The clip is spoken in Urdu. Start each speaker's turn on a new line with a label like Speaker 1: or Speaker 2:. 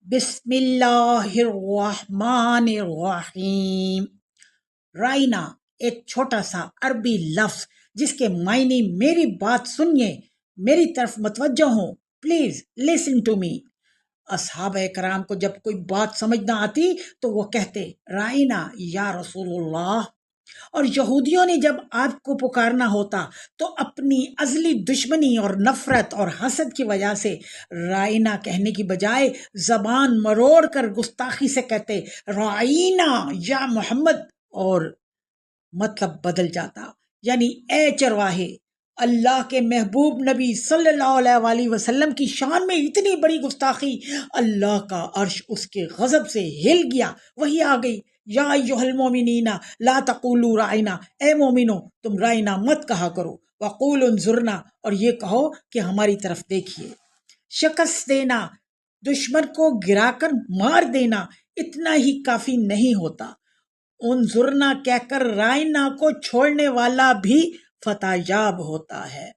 Speaker 1: بسم اللہ الرحمن الرحیم۔ رائنا ایک چھوٹا سا عربی لفظ جس کے معنی میری بات سنیے، میری طرف متوجہ ہوں، پلیز لسن ٹو می۔ اصحابہ کرام کو جب کوئی بات سمجھ نہ آتی تو وہ کہتے رائنا یا رسول اللہ، اور یہودیوں نے جب آپ کو پکارنا ہوتا تو اپنی ازلی دشمنی اور نفرت اور حسد کی وجہ سے رائنا کہنے کی بجائے زبان مروڑ کر گستاخی سے کہتے رائنا یا محمد، اور مطلب بدل جاتا، یعنی اے چرواہے، اللہ کے محبوب نبی صلی اللہ علیہ وآلہ وسلم کی شان میں اتنی بڑی گستاخی، اللہ کا عرش اس کے غضب سے ہل گیا۔ وہی آ گئی، یا ایھا المؤمنین لا تقولوا رائنا، اے مومنو تم رائنا مت کہا کرو، وقولوا انظرنا، اور یہ کہو کہ ہماری طرف دیکھیے۔ شکست دینا، دشمن کو گرا کر مار دینا اتنا ہی کافی نہیں ہوتا، انظرنا کہہ کر رائنا کو چھوڑنے والا بھی فتح یاب ہوتا ہے۔